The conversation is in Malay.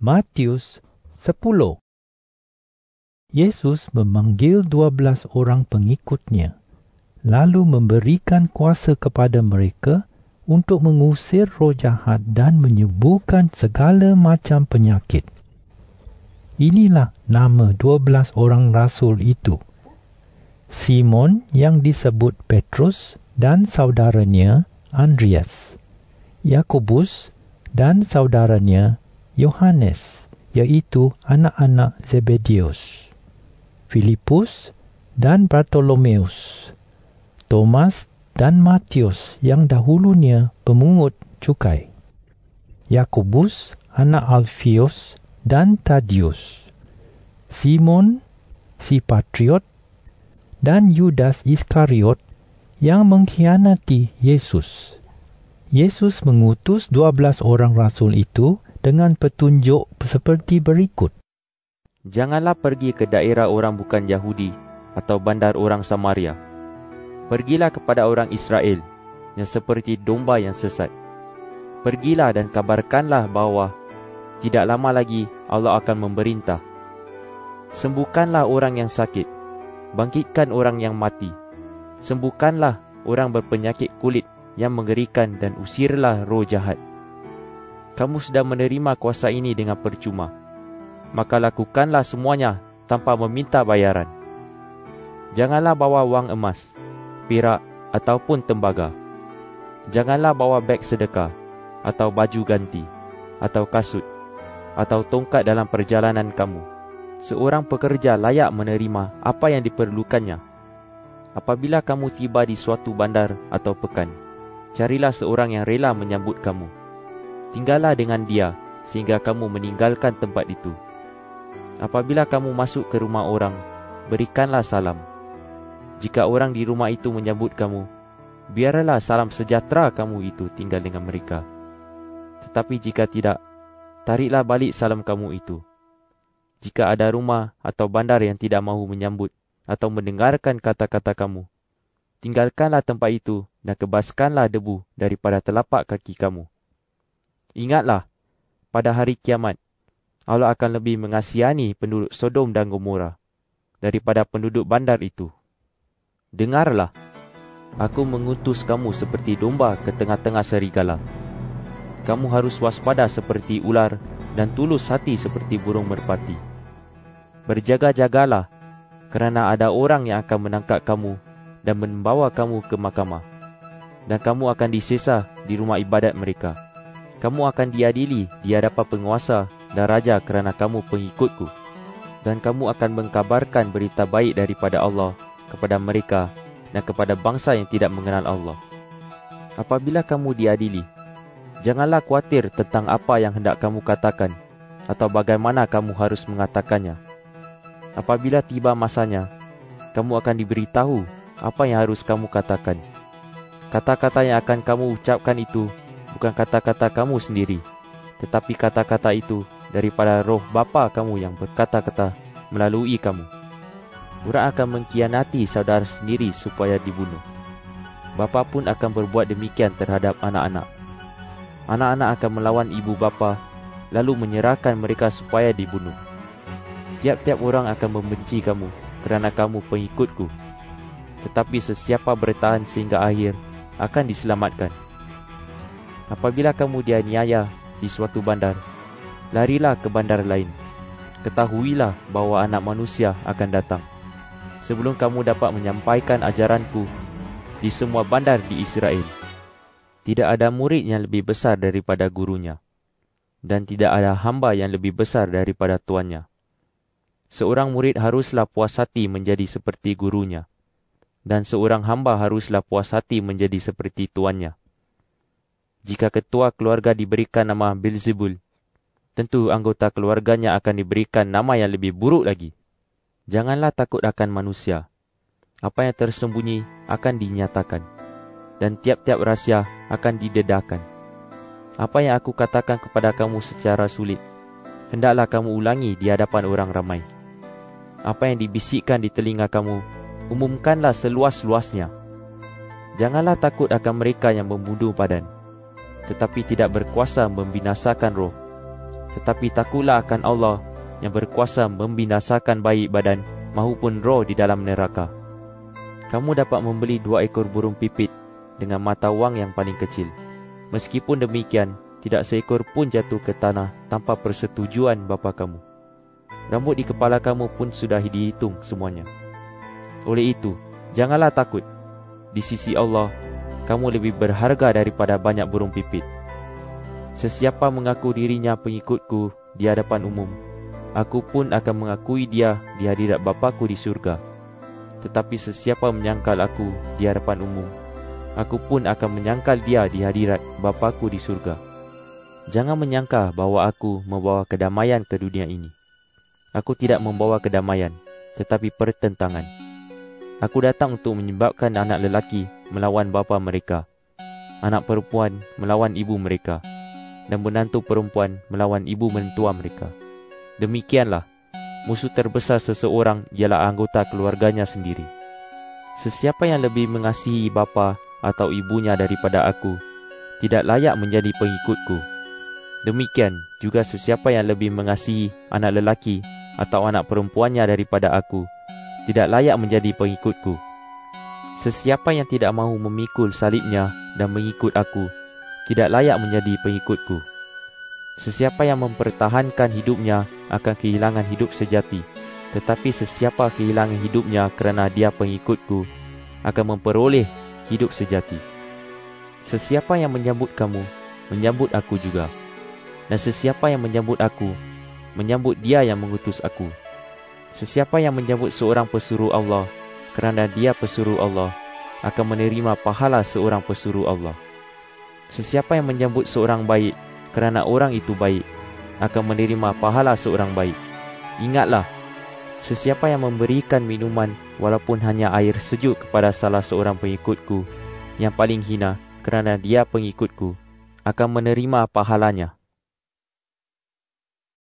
Matius 10. Yesus memanggil 12 orang pengikutnya, lalu memberikan kuasa kepada mereka untuk mengusir roh jahat dan menyembuhkan segala macam penyakit. Inilah nama 12 orang rasul itu. Simon yang disebut Petrus dan saudaranya Andreas, Yakobus dan saudaranya Yohanes, iaitu anak-anak Zebedeus, Filipus dan Bartolomeus, Thomas dan Matius yang dahulunya pemungut cukai, Yakobus anak Alfius dan Tadius, Simon si Patriot, dan Yudas Iskariot yang mengkhianati Yesus. Yesus mengutus 12 orang rasul itu dengan petunjuk seperti berikut. Janganlah pergi ke daerah orang bukan Yahudi atau bandar orang Samaria. Pergilah kepada orang Israel yang seperti domba yang sesat. Pergilah dan kabarkanlah bahawa tidak lama lagi Allah akan memerintah. Sembuhkanlah orang yang sakit, bangkitkan orang yang mati, sembuhkanlah orang berpenyakit kulit yang mengerikan dan usirlah roh jahat. Kamu sudah menerima kuasa ini dengan percuma, maka lakukanlah semuanya tanpa meminta bayaran. Janganlah bawa wang emas, perak ataupun tembaga. Janganlah bawa beg sedekah, atau baju ganti, atau kasut, atau tongkat dalam perjalanan kamu. Seorang pekerja layak menerima apa yang diperlukannya. Apabila kamu tiba di suatu bandar atau pekan, carilah seorang yang rela menyambut kamu. Tinggallah dengan dia sehingga kamu meninggalkan tempat itu. Apabila kamu masuk ke rumah orang, berikanlah salam. Jika orang di rumah itu menyambut kamu, biarlah salam sejahtera kamu itu tinggal dengan mereka. Tetapi jika tidak, tariklah balik salam kamu itu. Jika ada rumah atau bandar yang tidak mahu menyambut atau mendengarkan kata-kata kamu, tinggalkanlah tempat itu dan kebaskanlah debu daripada telapak kaki kamu. Ingatlah, pada hari kiamat, Allah akan lebih mengasihani penduduk Sodom dan Gomora daripada penduduk bandar itu. Dengarlah, aku mengutus kamu seperti domba ke tengah-tengah serigala. Kamu harus waspada seperti ular dan tulus hati seperti burung merpati. Berjaga-jagalah, kerana ada orang yang akan menangkap kamu dan membawa kamu ke mahkamah. Dan kamu akan disesah di rumah ibadat mereka. Kamu akan diadili di hadapan penguasa dan raja kerana kamu pengikutku. Dan kamu akan mengkabarkan berita baik daripada Allah kepada mereka dan kepada bangsa yang tidak mengenal Allah. Apabila kamu diadili, janganlah khawatir tentang apa yang hendak kamu katakan atau bagaimana kamu harus mengatakannya. Apabila tiba masanya, kamu akan diberitahu apa yang harus kamu katakan. Kata-kata yang akan kamu ucapkan itu bukan kata-kata kamu sendiri, tetapi kata-kata itu daripada roh Bapa kamu yang berkata-kata melalui kamu. Orang akan mengkhianati saudara sendiri supaya dibunuh. Bapa pun akan berbuat demikian terhadap anak-anak. Anak-anak akan melawan ibu bapa, lalu menyerahkan mereka supaya dibunuh. Tiap-tiap orang akan membenci kamu kerana kamu pengikutku. Tetapi sesiapa bertahan sehingga akhir akan diselamatkan. Apabila kamu dianiaya di suatu bandar, larilah ke bandar lain. Ketahuilah bahawa Anak Manusia akan datang sebelum kamu dapat menyampaikan ajaranku di semua bandar di Israel. Tidak ada murid yang lebih besar daripada gurunya, dan tidak ada hamba yang lebih besar daripada tuannya. Seorang murid haruslah puas hati menjadi seperti gurunya, dan seorang hamba haruslah puas hati menjadi seperti tuannya. Jika ketua keluarga diberikan nama Beelzebul, tentu anggota keluarganya akan diberikan nama yang lebih buruk lagi. Janganlah takut akan manusia. Apa yang tersembunyi akan dinyatakan, dan tiap-tiap rahsia akan didedahkan. Apa yang aku katakan kepada kamu secara sulit, hendaklah kamu ulangi di hadapan orang ramai. Apa yang dibisikkan di telinga kamu, umumkanlah seluas-luasnya. Janganlah takut akan mereka yang membunuh badan, tetapi tidak berkuasa membinasakan roh. tetapi takutlah akan Allah yang berkuasa membinasakan baik badan maupun roh di dalam neraka. Kamu dapat membeli 2 ekor burung pipit dengan mata wang yang paling kecil. Meskipun demikian, tidak seekor pun jatuh ke tanah tanpa persetujuan bapa kamu. Rambut di kepala kamu pun sudah dihitung semuanya. Oleh itu, janganlah takut. Di sisi Allah, kamu lebih berharga daripada banyak burung pipit. Sesiapa mengaku dirinya pengikutku di hadapan umum, aku pun akan mengakui dia di hadirat Bapa-Ku di surga. Tetapi sesiapa menyangkal aku di hadapan umum, aku pun akan menyangkal dia di hadirat Bapa-Ku di surga. Jangan menyangka bahawa aku membawa kedamaian ke dunia ini. Aku tidak membawa kedamaian, tetapi pertentangan. Aku datang untuk menyebabkan anak lelaki melawan bapa mereka, anak perempuan melawan ibu mereka, dan menantu perempuan melawan ibu mentua mereka. Demikianlah, musuh terbesar seseorang ialah anggota keluarganya sendiri. Sesiapa yang lebih mengasihi bapa atau ibunya daripada aku, tidak layak menjadi pengikutku. Demikian juga sesiapa yang lebih mengasihi anak lelaki atau anak perempuannya daripada aku, tidak layak menjadi pengikutku. Sesiapa yang tidak mahu memikul salibnya dan mengikut aku, tidak layak menjadi pengikutku. Sesiapa yang mempertahankan hidupnya akan kehilangan hidup sejati, tetapi sesiapa kehilangan hidupnya kerana dia pengikutku, akan memperoleh hidup sejati. Sesiapa yang menyambut kamu, menyambut aku juga. Dan sesiapa yang menyambut aku, menyambut dia yang mengutus aku. Sesiapa yang menyambut seorang pesuruh Allah, kerana dia pesuruh Allah, akan menerima pahala seorang pesuruh Allah. Sesiapa yang menyambut seorang baik, kerana orang itu baik, akan menerima pahala seorang baik. Ingatlah, sesiapa yang memberikan minuman walaupun hanya air sejuk kepada salah seorang pengikutku yang paling hina, kerana dia pengikutku, akan menerima pahalanya.